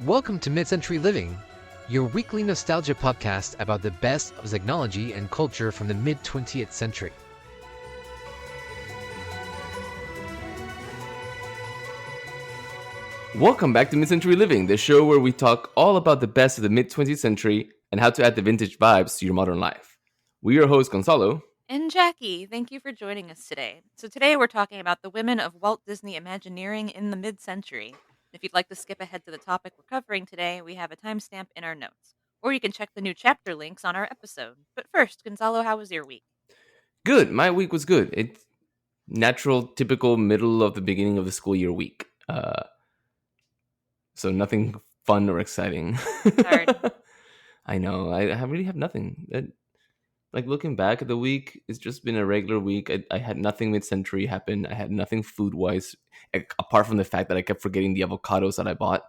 Welcome to Mid-Century Living, your weekly nostalgia podcast about the best of technology and culture from the mid-20th century. Welcome back to Mid-Century Living, the show where we talk all about the best of the mid-20th century and how to add the vintage vibes to your modern life. We're your host, Gonzalo. And Jackie, thank you for joining us today. So today we're talking about the women of Walt Disney Imagineering in the mid-century. If you'd like to skip ahead to the topic we're covering today, we have a timestamp in our notes. Or you can check the new chapter links on our episode. But first, Gonzalo, how was your week? Good. My week was good. It's natural, typical middle of the beginning of the school year week. So nothing fun or exciting. Hard. I know. I really have nothing. Like looking back at the week, it's just been a regular week. I had nothing mid-century happen. I had nothing food-wise, apart from the fact that I kept forgetting the avocados that I bought.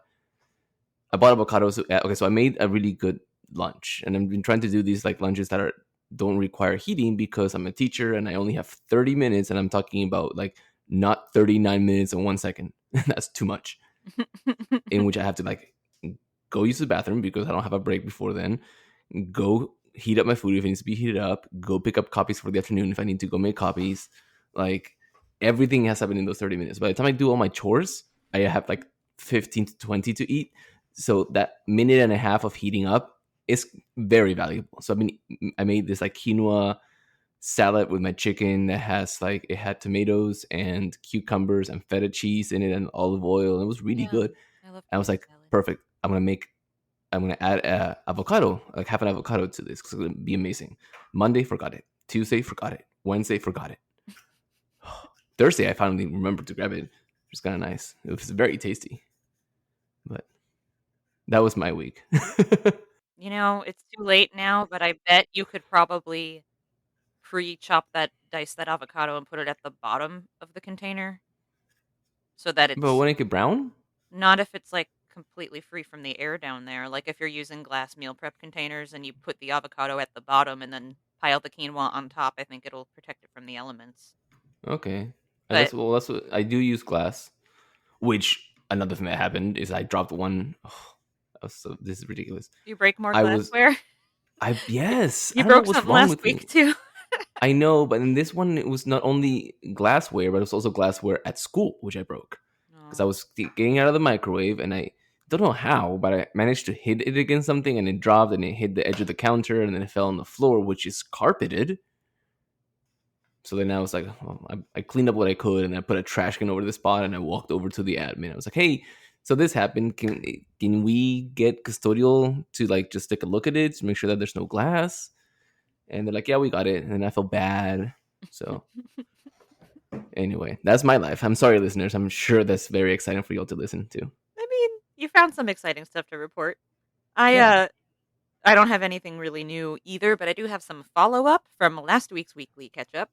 I bought avocados. Okay, so I made a really good lunch, and I've been trying to do these like lunches that don't require heating because I'm a teacher and I only have 30 minutes, and I'm talking about like not 39 minutes and 1 second. That's too much. In which I have to like go use the bathroom because I don't have a break before then. Go heat up my food if it needs to be heated up. Go pick up copies for the afternoon if I need to go make copies. Like everything has happened in those 30 minutes. By the time I do all my chores, I have like 15 to 20 to eat. So that minute and a half of heating up is very valuable. So I made this like quinoa salad with my chicken that has like it had tomatoes and cucumbers and feta cheese in it and olive oil. And it was really good. I love I was like, salad. perfect. I'm gonna add avocado, like half an avocado to this because it's gonna be amazing. Monday, forgot it. Tuesday, forgot it. Wednesday, forgot it. Thursday, I finally remembered to grab it. It was kind of nice. It was very tasty. But that was my week. It's too late now, but I bet you could probably dice that avocado and put it at the bottom of the container so that But it's when I get brown, not if it's, like, completely free from the air down there, like, if you're using glass meal prep containers and you put the avocado at the bottom and then pile the quinoa on top, I think it'll protect it from the elements. okay. But That's what I do use glass. Which another thing that happened is I dropped one. Oh, this is ridiculous. you break more I was glassware? yes. I You don't know broke what's something wrong last with week me. too. I know, but in this one, it was not only glassware, but it was also glassware at school, which I broke because I Oh. was getting out of the microwave, and I don't know how, but I managed to hit it against something, and it dropped, and it hit the edge of the counter, and then it fell on the floor, which is carpeted. So then I was like, well, I cleaned up what I could, and I put a trash can over the spot, and I walked over to the admin. I was like, hey. So this happened. Can we get custodial to like just take a look at it to make sure that there's no glass? And they're like, yeah, we got it. And I felt bad. So anyway, that's my life. I'm sorry, listeners. I'm sure that's very exciting for y'all to listen to. I mean, you found some exciting stuff to report. I, Yeah. uh I don't have anything really new either, but I do have some follow-up from last week's weekly catch-up.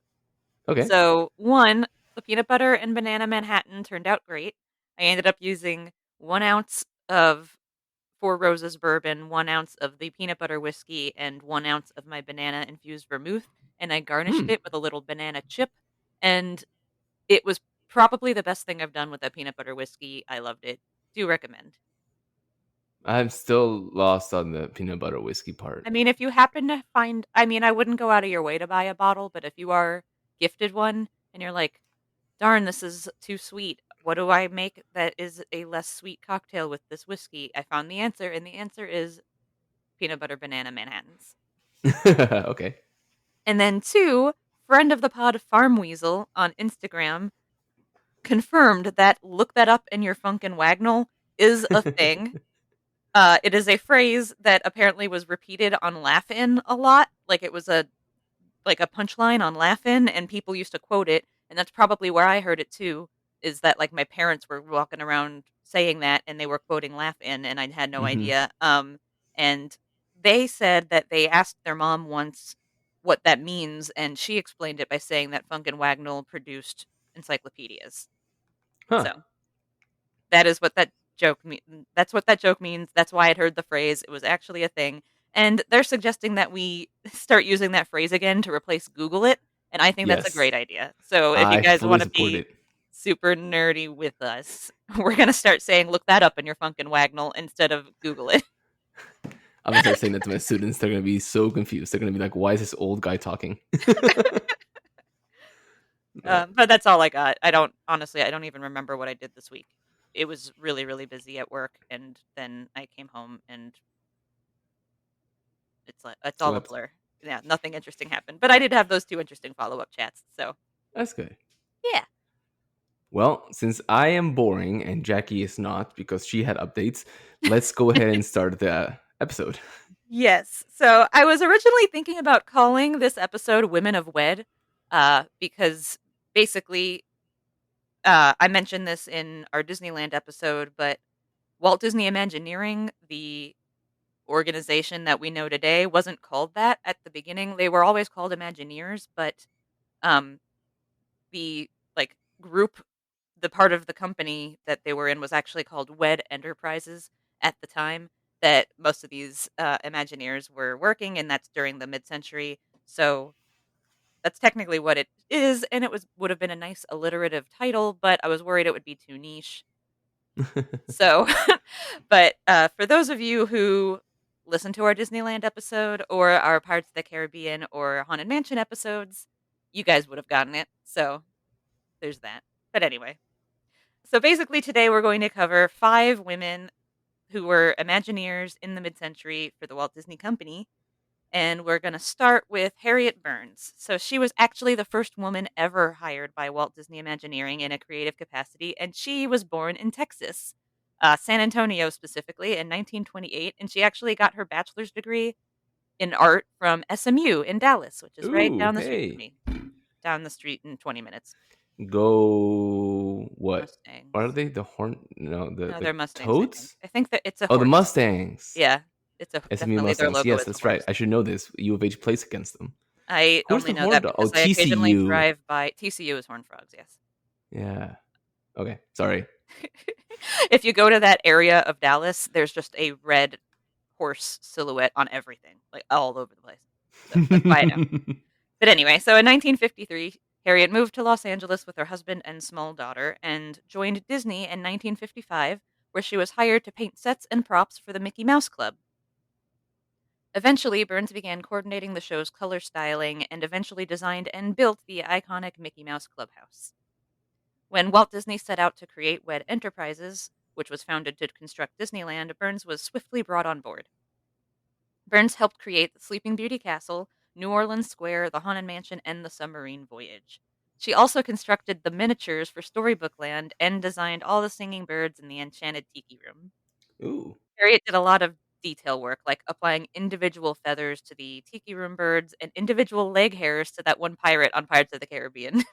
Okay. So, 1, the peanut butter and banana Manhattan turned out great. I ended up using 1 ounce of Four Roses bourbon, 1 ounce of the peanut butter whiskey, and 1 ounce of my banana-infused vermouth, and I garnished Hmm. it with a little banana chip, and it was probably the best thing I've done with that peanut butter whiskey. I loved it. Do recommend. I'm still lost on the peanut butter whiskey part. I mean, if you happen to find I wouldn't go out of your way to buy a bottle, but if you are gifted one and you're like, "Darn, this is too sweet. What do I make that is a less sweet cocktail with this whiskey?" I found the answer, and the answer is peanut butter banana Manhattans. Okay. And then 2, friend of the pod Farm Weasel on Instagram confirmed that "look that up in your Funkin' Wagnall" is a thing. It is a phrase that apparently was repeated on Laugh-In a lot, like it was a punchline on Laugh-In, and people used to quote it, and that's probably where I heard it too, is that, like, my parents were walking around saying that, and they were quoting Laugh-In, and I had no Hmm. idea, and they said that they asked their mom once what that means, and she explained it by saying that Funk and Wagnall produced encyclopedias. Huh. So, that is what that that's what that joke means, that's why I'd heard the phrase, it was actually a thing, and they're suggesting that we start using that phrase again to replace Google it, and I think that's a Yes. great idea. So if you I guys fully wanna support be it. super nerdy with us, We're going to start saying, look that up in your Funkin' Wagnall instead of Google it. I'm gonna start saying that to my students. They're gonna be so confused. They're gonna be like, "Why is this old guy talking?" No. But that's all I got. I don't even remember what I did this week. It was really, really busy at work, and then I came home, and it's all a Slept. blur. Yeah, nothing interesting happened. But I did have those 2 interesting follow-up chats, so That's good. yeah. Well, since I am boring and Jackie is not because she had updates, let's go ahead and start the episode. Yes. So I was originally thinking about calling this episode Women of Wed, because basically, I mentioned this in our Disneyland episode, but Walt Disney Imagineering, the organization that we know today, wasn't called that at the beginning. They were always called Imagineers, but um, the group, the part of the company that they were in was actually called Wed Enterprises at the time that most of these Imagineers were working, and that's during the mid-century. So that's technically what it is, and it would have been a nice alliterative title, but I was worried it would be too niche. So, but for those of you who listen to our Disneyland episode or our Pirates of the Caribbean or Haunted Mansion episodes, you guys would have gotten it. So there's that. But anyway, so basically today we're going to cover 5 women who were Imagineers in the mid-century for the Walt Disney Company. And we're going to start with Harriet Burns. So she was actually the first woman ever hired by Walt Disney Imagineering in a creative capacity, and she was born in Texas, San Antonio specifically, in 1928. And she actually got her bachelor's degree in art from SMU in Dallas, which is right Ooh, down the street from hey. me. Down the street in 20 minutes. Go what? What are Mustangs. they? The horn? No, the No, they're like Mustangs, I think. toads? I think that it's a Oh, the horse. Mustangs. Yeah, it's SMU definitely their Mustangs. logo Yes, is a that's right. horse. I should know this. U of H plays against them. I Who's only the know horn that dog? Oh, because I occasionally TCU. drive by TCU is Horned Frogs, yes. Yeah. Okay. Sorry. If you go to that area of Dallas, there's just a red horse silhouette on everything, like all over the place. So that's why I know. But anyway, so in 1953, Harriet moved to Los Angeles with her husband and small daughter and joined Disney in 1955, where she was hired to paint sets and props for the Mickey Mouse Club. Eventually, Burns began coordinating the show's color styling and eventually designed and built the iconic Mickey Mouse Clubhouse. When Walt Disney set out to create Wed Enterprises, which was founded to construct Disneyland, Burns was swiftly brought on board. Burns helped create the Sleeping Beauty Castle, New Orleans Square, the Haunted Mansion, and the Submarine Voyage. She also constructed the miniatures for Storybook Land and designed all the singing birds in the Enchanted Tiki Room. Ooh. Harriet did a lot of detail work, like applying individual feathers to the Tiki Room birds and individual leg hairs to that one pirate on Pirates of the Caribbean.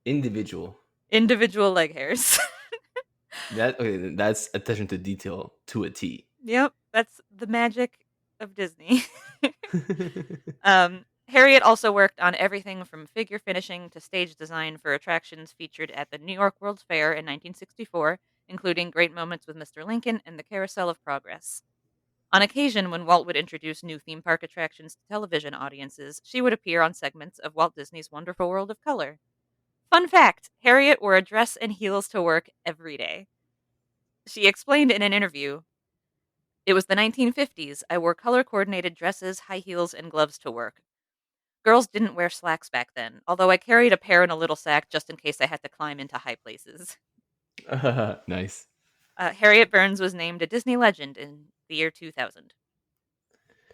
Individual. Individual leg hairs. That's attention to detail to a T. Yep, that's the magic of Disney. Harriet also worked on everything from figure finishing to stage design for attractions featured at the New York World's Fair in 1964, including Great Moments with Mr. Lincoln and the Carousel of Progress. On occasion, when Walt would introduce new theme park attractions to television audiences, she would appear on segments of Walt Disney's Wonderful World of Color. Fun fact, Harriet wore a dress and heels to work every day. She explained in an interview, "It was the 1950s. I wore color-coordinated dresses, high heels, and gloves to work. Girls didn't wear slacks back then, although I carried a pair in a little sack just in case I had to climb into high places." Nice. Harriet Burns was named a Disney legend in the year 2000.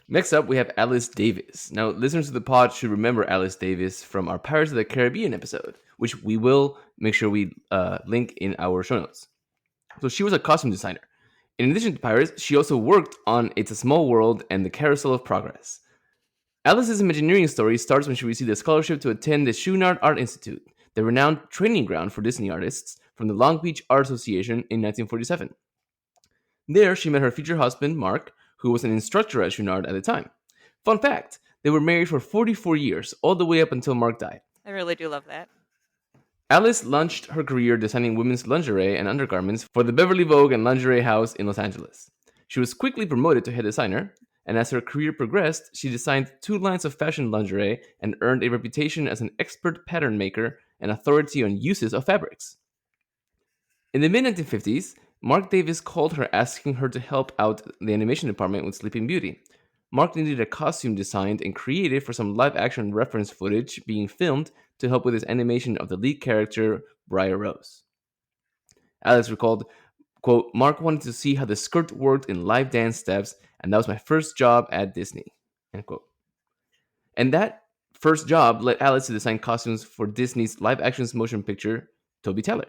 Next up, we have Alice Davis. Now, listeners of the pod should remember Alice Davis from our Pirates of the Caribbean episode, which we will make sure we link in our show notes. So she was a costume designer. In addition to Pirates, she also worked on It's a Small World and the Carousel of Progress. Alice's Imagineering story starts when she received a scholarship to attend the Chouinard Art Institute, the renowned training ground for Disney artists, from the Long Beach Art Association in 1947. There, she met her future husband, Mark, who was an instructor at Chouinard at the time. Fun fact, they were married for 44 years, all the way up until Mark died. I really do love that. Alice launched her career designing women's lingerie and undergarments for the Beverly Vogue and Lingerie House in Los Angeles. She was quickly promoted to head designer, and as her career progressed, she designed 2 lines of fashion lingerie and earned a reputation as an expert pattern maker and authority on uses of fabrics. In the mid 1950s, Mark Davis called her asking her to help out the animation department with Sleeping Beauty. Mark needed a costume designed and created for some live action reference footage being filmed to help with his animation of the lead character, Briar Rose. Alice recalled, quote, Mark wanted to see how the skirt worked in live dance steps, and that was my first job at Disney, end quote. And that first job led Alice to design costumes for Disney's live action motion picture, Toby Teller.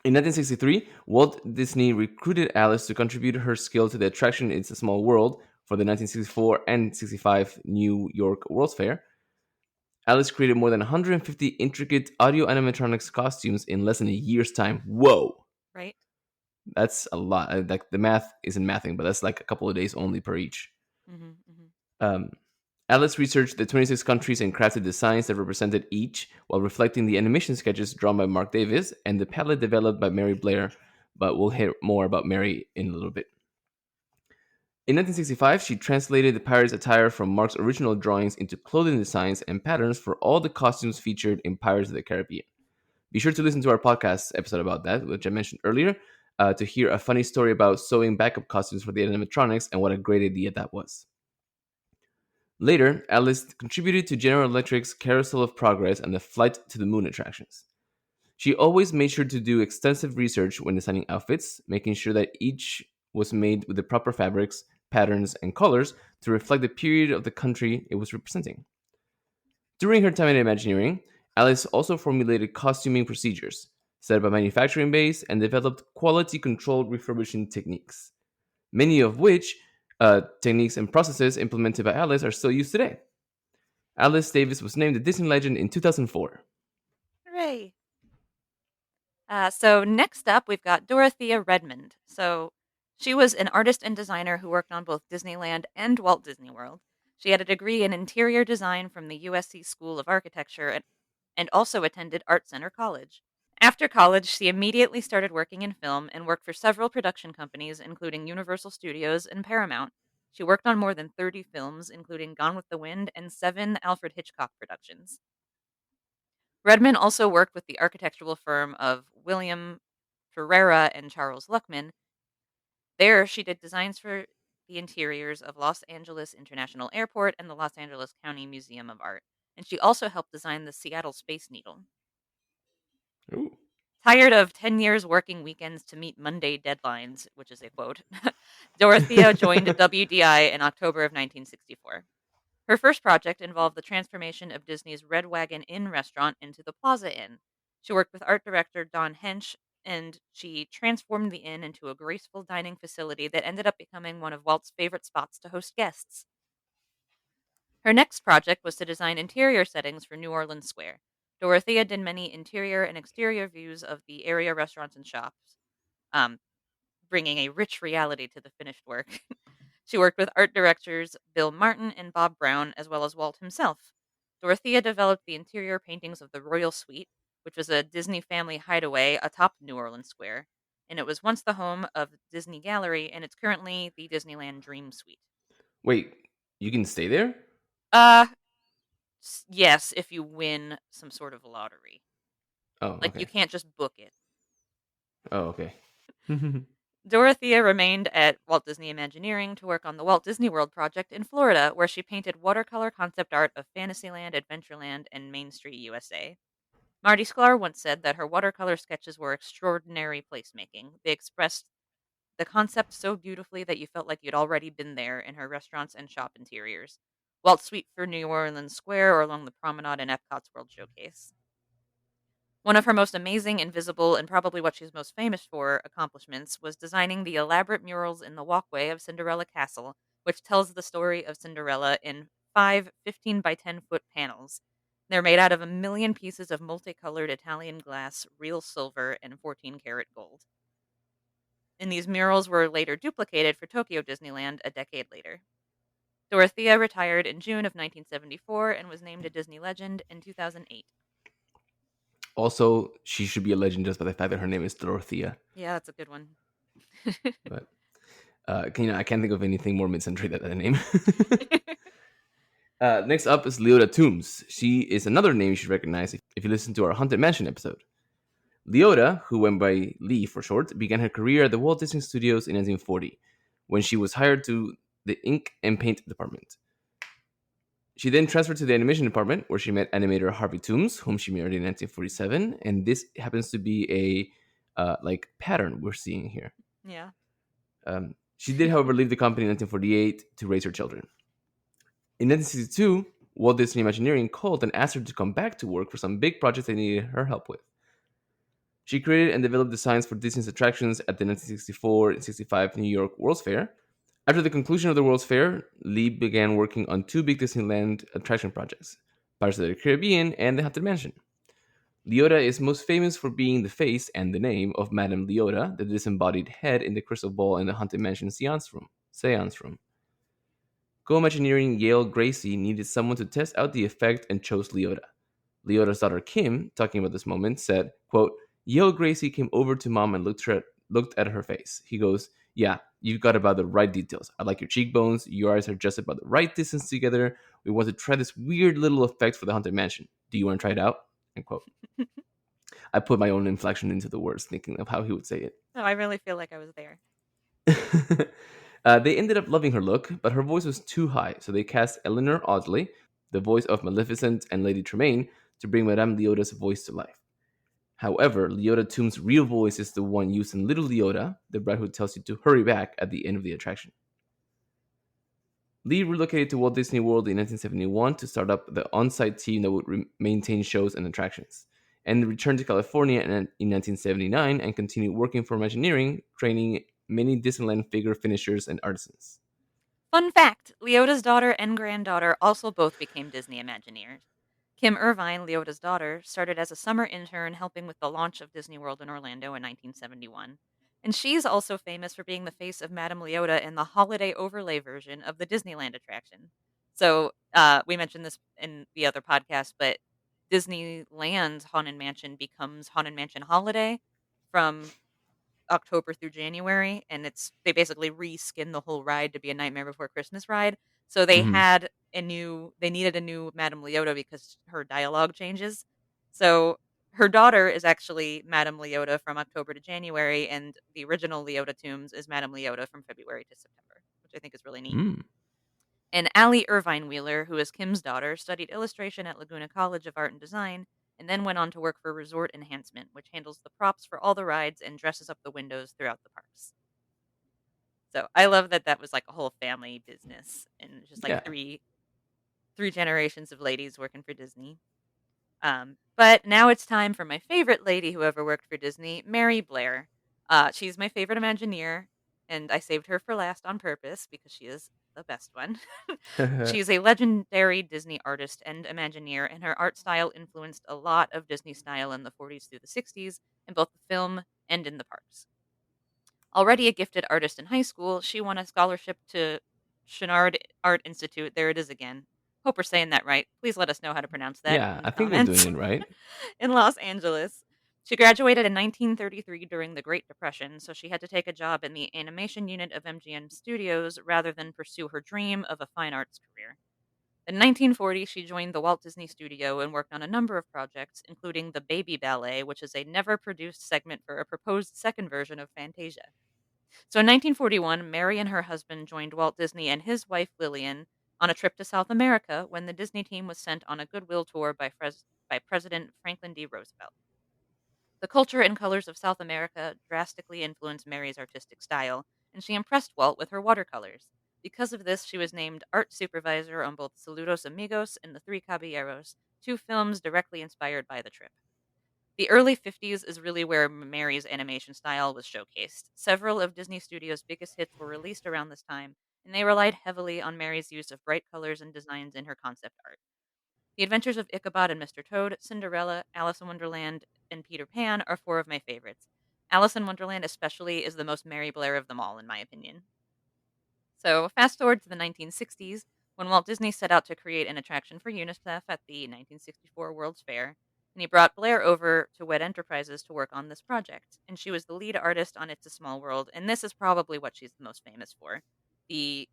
In 1963, Walt Disney recruited Alice to contribute her skill to the attraction It's a Small World for the 1964 and 65 New York World's Fair. Alice created more than 150 intricate audio animatronics costumes in less than a year's time. Whoa! Right? That's a lot. Like the math isn't mathing, but that's like a couple of days only per each. Mm-hmm, mm-hmm. Um, Alice researched the 26 countries and crafted designs that represented each while reflecting the animation sketches drawn by Mark Davis and the palette developed by Mary Blair, but we'll hear more about Mary in a little bit. In 1965, she translated the pirate's attire from Mark's original drawings into clothing designs and patterns for all the costumes featured in Pirates of the Caribbean. Be sure to listen to our podcast episode about that, which I mentioned earlier, to hear a funny story about sewing backup costumes for the animatronics and what a great idea that was. Later, Alice contributed to General Electric's Carousel of Progress and the Flight to the Moon attractions. She always made sure to do extensive research when designing outfits, making sure that each was made with the proper fabrics, patterns, and colors to reflect the period of the country it was representing. During her time in Imagineering, Alice also formulated costuming procedures, set up a manufacturing base, and developed quality controlled refurbishing techniques, many of which techniques and processes implemented by Alice are still used today. Alice Davis was named a Disney legend in 2004. Hooray! So next up, we've got Dorothea Redmond. So she was an artist and designer who worked on both Disneyland and Walt Disney World. She had a degree in interior design from the USC School of Architecture and also attended Art Center College. After college, she immediately started working in film and worked for several production companies, including Universal Studios and Paramount. She worked on more than 30 films, including Gone with the Wind and 7 Alfred Hitchcock productions. Redmond also worked with the architectural firm of William Ferreira and Charles Luckman. There, she did designs for the interiors of Los Angeles International Airport and the Los Angeles County Museum of Art. And she also helped design the Seattle Space Needle. Ooh. Tired of 10 years working weekends to meet Monday deadlines, which is a quote, Dorothea joined WDI in October of 1964. Her first project involved the transformation of Disney's Red Wagon Inn restaurant into the Plaza Inn. She worked with art director Don Hench, and she transformed the inn into a graceful dining facility that ended up becoming one of Walt's favorite spots to host guests. Her next project was to design interior settings for New Orleans Square. Dorothea did many interior and exterior views of the area restaurants and shops, um, bringing a rich reality to the finished work. She worked with art directors Bill Martin and Bob Brown, as well as Walt himself. Dorothea developed the interior paintings of the Royal Suite, which was a Disney family hideaway atop New Orleans Square, and it was once the home of Disney Gallery, and it's currently the Disneyland Dream Suite. Wait, you can stay there? Uh, yes, if you win some sort of lottery. Oh, Like, okay. you can't just book it. Oh, okay. Dorothea remained at Walt Disney Imagineering to work on the Walt Disney World project in Florida, where she painted watercolor concept art of Fantasyland, Adventureland, and Main Street, USA. Marty Sklar once said that her watercolor sketches were extraordinary placemaking. They expressed the concept so beautifully that you felt like you'd already been there in her restaurants and shop interiors. Walt's Suite for New Orleans Square or along the promenade in Epcot's World Showcase. One of her most amazing, invisible, and probably what she's most famous for accomplishments was designing the elaborate murals in the walkway of Cinderella Castle, which tells the story of Cinderella in 5 15 by 10 foot panels. They're made out of 1,000,000 pieces of multicolored Italian glass, real silver, and 14-karat gold. And these murals were later duplicated for Tokyo Disneyland a decade later. Dorothea retired in June of 1974 and was named a Disney legend in 2008. Also, she should be a legend just by the fact that her name is Dorothea. Yeah, that's a good one. But I can't think of anything more mid-century than that name. Next up is Leota Toombs. She is another name you should recognize if you listen to our Haunted Mansion episode. Leota, who went by Lee for short, began her career at the Walt Disney Studios in 1940 when she was hired to the ink and paint department. She then transferred to the animation department where she met animator Harvey Toombs, whom she married in 1947, and this happens to be a like pattern we're seeing here. Yeah. She did, however, leave the company in 1948 to raise her children. In 1962, Walt Disney Imagineering called and asked her to come back to work for some big projects they needed her help with. She created and developed designs for Disney's attractions at the 1964 and 65 New York World's Fair. After the conclusion of the World's Fair, Lee began working on two big Disneyland attraction projects, Pirates of the Caribbean and the Haunted Mansion. Leota is most famous for being the face and the name of Madame Leota, the disembodied head in the crystal ball in the Haunted Mansion seance room. Co-Imagineering Yale Gracie needed someone to test out the effect and chose Leota. Leota's daughter Kim, talking about this moment, said, quote, Yale Gracie came over to mom and looked at her face. He goes, yeah, you've got about the right details. I like your cheekbones. Your eyes are just about the right distance together. We want to try this weird little effect for the Haunted Mansion. Do you want to try it out? End quote. I put my own inflection into the words, thinking of how he would say it. No, I really feel like I was there. They ended up loving her look, but her voice was too high, so they cast Eleanor Audley, the voice of Maleficent and Lady Tremaine, to bring Madame Leota's voice to life. However, Leota Tomb's real voice is the one used in Little Leota, the bride who tells you to hurry back at the end of the attraction. Lee relocated to Walt Disney World in 1971 to start up the on-site team that would maintain shows and attractions, and returned to California in 1979 and continued working for Imagineering, training many Disneyland figure finishers and artisans. Fun fact, Leota's daughter and granddaughter also both became Disney Imagineers. Kim Irvine, Leota's daughter, started as a summer intern helping with the launch of Disney World in Orlando in 1971. And she's also famous for being the face of Madame Leota in the holiday overlay version of the Disneyland attraction. So we mentioned this in the other podcast, but Disneyland's Haunted Mansion becomes Haunted Mansion Holiday from October through January, and they basically reskin the whole ride to be a Nightmare Before Christmas ride. So Mm-hmm. they needed a new Madame Leota because her dialogue changes. So her daughter is actually Madame Leota from October to January, and the original Leota Tombs is Madame Leota from February to September, which I think is really neat. Mm. And Allie Irvine Wheeler, who is Kim's daughter, studied illustration at Laguna College of Art and Design and then went on to work for Resort Enhancement, which handles the props for all the rides and dresses up the windows throughout the parks. So I love that that was like a whole family business and just like Yeah. three generations of ladies working for Disney. But now it's time for my favorite lady who ever worked for Disney, Mary Blair. She's my favorite Imagineer, and I saved her for last on purpose because she is the best one. She's a legendary Disney artist and Imagineer, and her art style influenced a lot of Disney style in the 40s through the 60s in both the film and in the parks. Already a gifted artist in high school, she won a scholarship to Chenard Art Institute. There it is again. Hope we're saying that right. Please let us know how to pronounce that Yeah, in the I think we're doing comments. it right. In Los Angeles. She graduated in 1933 during the Great Depression, so she had to take a job in the animation unit of MGM Studios rather than pursue her dream of a fine arts career. In 1940, she joined the Walt Disney Studio and worked on a number of projects, including the Baby Ballet, which is a never produced segment for a proposed second version of Fantasia. So in 1941, Mary and her husband joined Walt Disney and his wife Lillian on a trip to South America when the Disney team was sent on a goodwill tour by President Franklin D. Roosevelt. The culture and colors of South America drastically influenced Mary's artistic style, and she impressed Walt with her watercolors. Because of this, she was named art supervisor on both Saludos Amigos and The Three Caballeros, two films directly inspired by the trip. The early 50s is really where Mary's animation style was showcased. Several of Disney Studios' biggest hits were released around this time, and they relied heavily on Mary's use of bright colors and designs in her concept art. The Adventures of Ichabod and Mr. Toad, Cinderella, Alice in Wonderland, and Peter Pan are four of my favorites. Alice in Wonderland, especially, is the most Mary Blair of them all, in my opinion. So, fast forward to the 1960s, when Walt Disney set out to create an attraction for UNICEF at the 1964 World's Fair, and he brought Blair over to WED Enterprises to work on this project. And she was the lead artist on It's a Small World, and this is probably what she's the most famous for. The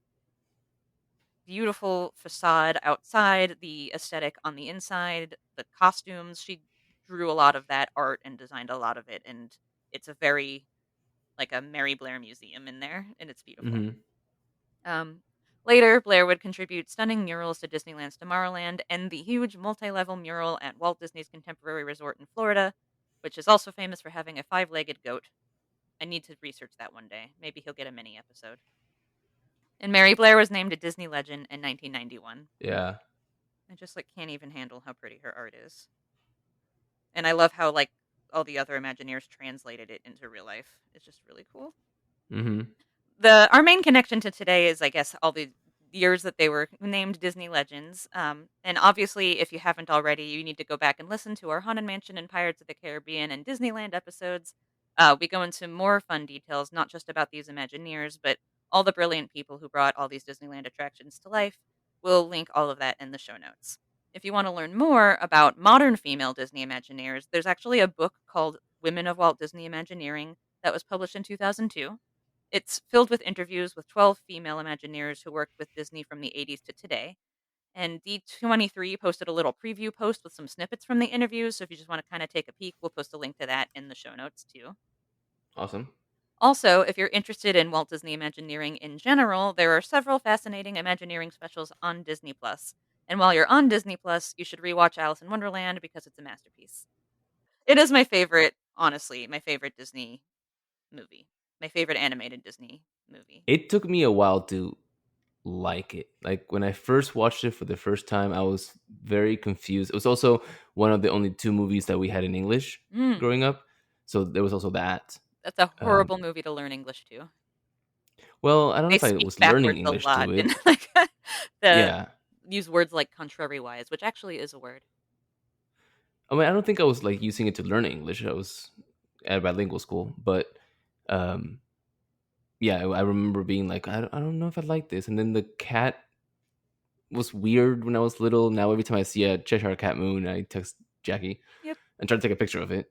beautiful facade outside, the aesthetic on the inside, the costumes. She drew a lot of that art and designed a lot of it, and it's a very like a Mary Blair museum in there, and it's beautiful. Hmm. Um, Later, Blair would contribute stunning murals to Disneyland's Tomorrowland and the huge multi-level mural at Walt Disney's Contemporary Resort in Florida, which is also famous for having a five-legged goat. I need to research that one day. Maybe he'll get a mini episode. And Mary Blair was named a Disney legend in 1991. Yeah. I just like can't even handle how pretty her art is. And I love how like all the other Imagineers translated it into real life. It's just really cool. Hmm. Our main connection to today is, I guess, all the years that they were named Disney Legends. And obviously, if you haven't already, you need to go back and listen to our Haunted Mansion and Pirates of the Caribbean and Disneyland episodes. We go into more fun details, not just about these Imagineers, but all the brilliant people who brought all these Disneyland attractions to life. We'll link all of that in the show notes. If you want to learn more about modern female Disney Imagineers, there's actually a book called Women of Walt Disney Imagineering that was published in 2002. It's filled with interviews with 12 female Imagineers who worked with Disney from the 80s to today. And D23 posted a little preview post with some snippets from the interviews. So if you just want to kind of take a peek, we'll post a link to that in the show notes too. Awesome. Also, if you're interested in Walt Disney Imagineering in general, there are several fascinating Imagineering specials on Disney Plus. And while you're on Disney Plus, you should rewatch Alice in Wonderland because it's a masterpiece. It is my favorite, honestly, my favorite Disney movie. My favorite animated Disney movie. It took me a while to like it. Like when I first watched it for the first time, I was very confused. It was also one of the only two movies that we had in English Mm. growing up, so there was also that. That's a Um, horrible movie to learn English to. well, I don't know They if I speak was learning backwards a English lot to and it. like the Yeah, use words like contrariwise, which actually is a word. I mean, I don't think I was like using it to learn English. I was at a bilingual school, but um, yeah, I remember being like, I don't know if I like this. And then the cat was weird when I was little. Now every time I see a Cheshire Cat moon, I text Jackie Yep. and try to take a picture of it.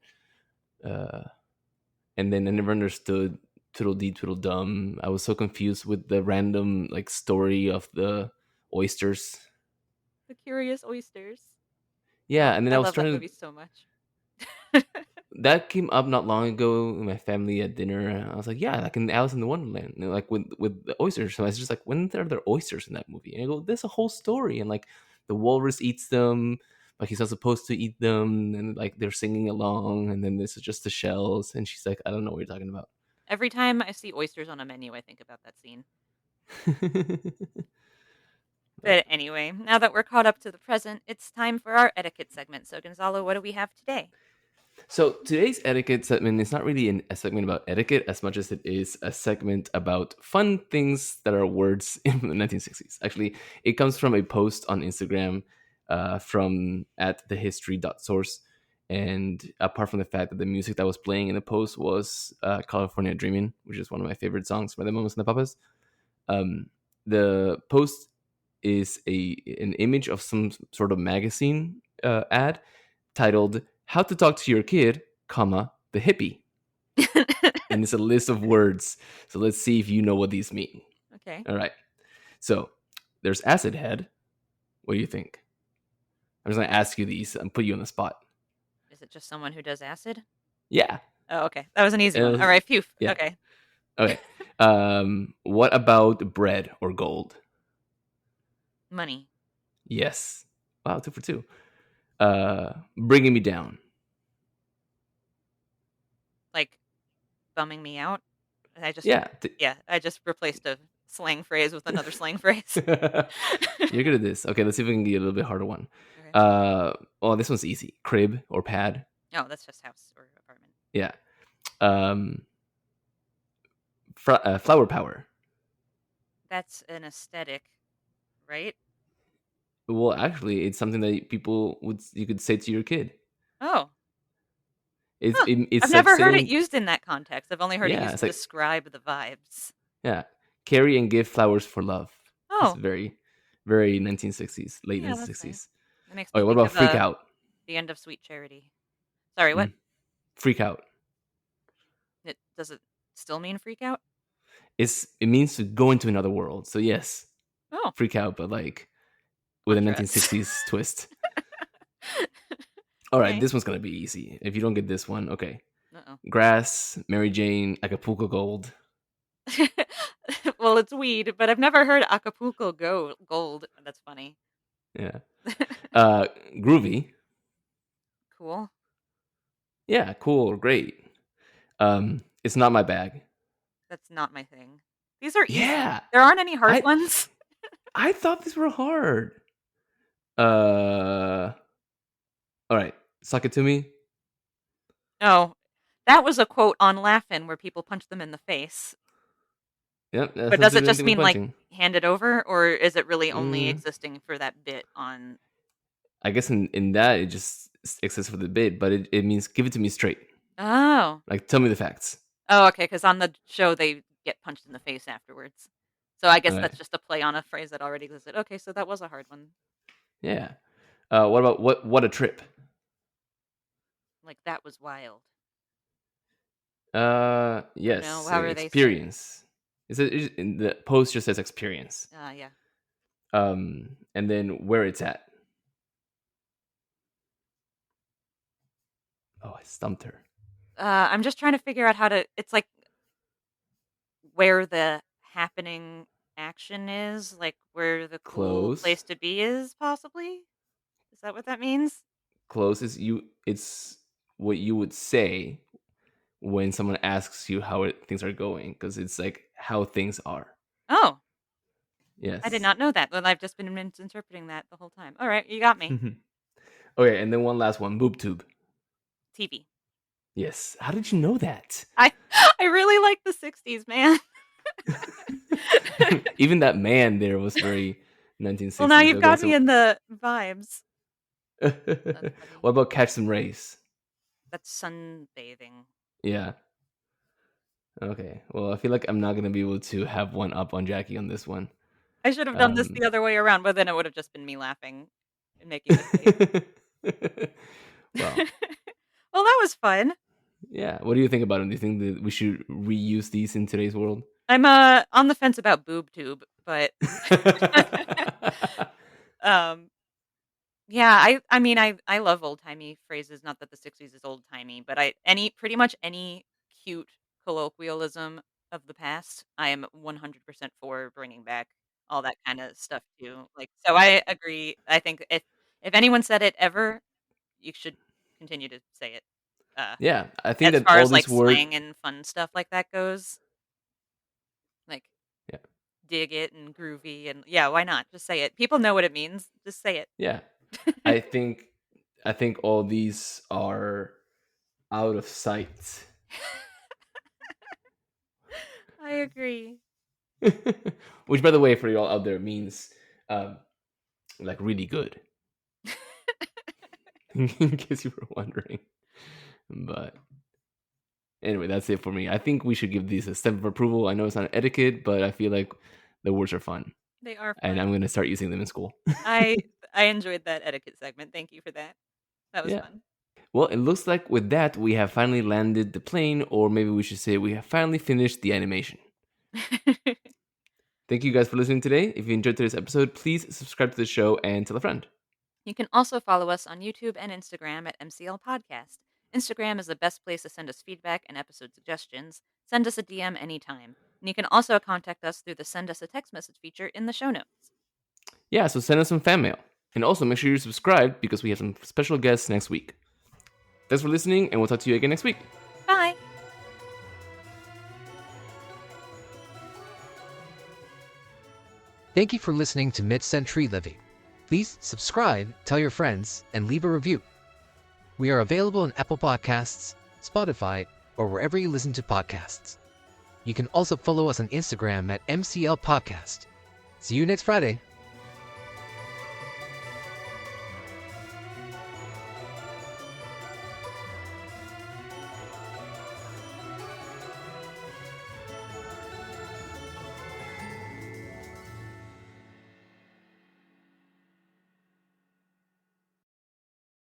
And then I never understood Twiddledee Tweedledum. I was so confused with the random like story of the oysters. The Curious Oysters. Yeah, Oh, and then I I was love that trying to movie so much. that came up not long ago in my family at dinner. And I was like, yeah, like in Alice in the Wonderland, you know, like with the oysters. So I was just like, when are there oysters in that movie? And I go, there's a whole story, and like the walrus eats them, like he's not supposed to eat them, and like they're singing along, and then this is just the shells. And she's like, I don't know what you're talking about. Every time I see oysters on a menu, I think about that scene. But anyway, now that we're caught up to the present, it's time for our etiquette segment. So, Gonzalo, what do we have today? So today's etiquette segment is not really a segment about etiquette as much as it is a segment about fun things that are words in the 1960s. Actually, it comes from a post on Instagram from at thehistory.source. And apart from the fact that the music that was playing in the post was California Dreamin', which is one of my favorite songs by the Mamas and the Papas, the post is an image of some sort of magazine ad titled "How to Talk to Your Kid, comma the Hippie," and it's a list of words. So let's see if you know what these mean. Okay. All right. So there's acid head. What do you think? I'm just gonna ask you these and put you on the spot. Is it just someone who does acid? Yeah. Oh, okay. That was an easy one. was- All right, phew. yeah. Okay. Okay. What about bread or gold? Money. Yes. Wow, 2 for 2. Bringing me down. Like bumming me out. I just Yeah. I just replaced a slang phrase with another slang phrase. You're good at this. Okay, let's see if we can get a little bit harder one. Okay. Well, this one's easy. Crib or pad. Oh, that's just house or apartment. Yeah. Flower power. That's an aesthetic, right? Well, actually, it's something that you could say to your kid. Oh, It's huh. it's I've like never heard it saying, used in that context. I've only heard it Yeah, used it's to like- describe the vibes. yeah, carry and give flowers for love. It's Oh, very, very 1960s, late yeah, that's 1960s. nice. That makes me Okay, what think about of freak out? the end of Sweet Charity. Sorry, what? Freak out. Does it still mean freak out? It means to go into another world. So yes, Oh, freak out, but like with a Contrast. 1960s twist. All right, Okay. this one's gonna be easy. If you don't get this one, okay. Uh-oh. Grass, Mary Jane, Acapulco Gold. Well, it's weed, but I've never heard Acapulco gold. That's funny. Yeah. Groovy. Cool. Yeah, cool, great. It's not my bag. That's not my thing. These are easy. Yeah. There aren't any hard I ones. I thought these were hard. All right, suck it to me. Oh, that was a quote on Laugh-In where people punch them in the face. Yep, that But has does to it do just anything with mean like punching. hand it over, or is it really only Mm, existing for that bit on? I guess in that it just exists for the bit, but it means give it to me straight. Oh. Like tell me the facts. Oh, okay, because on the show they get punched in the face afterwards. So I guess All right. that's just a play on a phrase that already existed. Okay, so that was a hard one. Yeah. What about what a trip? Like that was wild. Yes, However they say it. experience. In the post just says experience. Yeah. And then where it's at. Oh, I stumped her. I'm just trying to figure out how to. It's like where the happening action is, like where the cool Close. place to be is, possibly. Is that what that means? Close is you. It's what you would say when someone asks you how things are going, because it's like how things are. Oh, Yes. I did not know that. Well, I've just been misinterpreting that the whole time. All right, you got me. Okay, and then one last one. Boob tube. TV. Yes. How did you know that? I really like the '60s, man. Even that man there was very 1960s. Well, now you've Okay, got so me in the vibes. what about catch some rays? That's sunbathing. Yeah. Okay. Well, I feel like I'm not gonna be able to have one up on Jackie on this one. I should have done this the other way around, but then it would have just been me laughing and making mistakes. Well, Well, that was fun. yeah. What do you think about them? Do you think that we should reuse these in today's world? I'm on the fence about boob tube, but yeah, I mean I love old timey phrases. Not that the '60s is old timey, but pretty much any cute colloquialism of the past, I am 100% for bringing back all that kind of stuff too. Like, so I agree. I think if anyone said it ever, you should continue to say it. Yeah, I think As that far all as like this word. slang and fun stuff like that goes, like Yeah. dig it and groovy and yeah, why not? Just say it. People know what it means. Just say it. Yeah, I think all these are out of sight. I agree. Which, by the way, for y'all out there means like really good. In case you were wondering. But anyway, that's it for me. I think we should give these a stamp of approval. I know it's not etiquette, but I feel like the words are fun. They are fun. And I'm going to start using them in school. I enjoyed that etiquette segment. Thank you for that. That was fun. Well, it looks like with that, we have finally landed the plane, or maybe we should say we have finally finished the animation. Thank you guys for listening today. If you enjoyed today's episode, please subscribe to the show and tell a friend. You can also follow us on YouTube and Instagram at MCL Podcast. Instagram is the best place to send us feedback and episode suggestions. Send us a DM anytime. And you can also contact us through the Send Us a Text Message feature in the show notes. Yeah, so send us some fan mail. And also make sure you're subscribed because we have some special guests next week. Thanks for listening, and we'll talk to you again next week. Bye! Thank you for listening to Mid-Century Living. Please subscribe, tell your friends, and leave a review. We are available on Apple Podcasts, Spotify, or wherever you listen to podcasts. You can also follow us on Instagram at MCL Podcast. See you next Friday.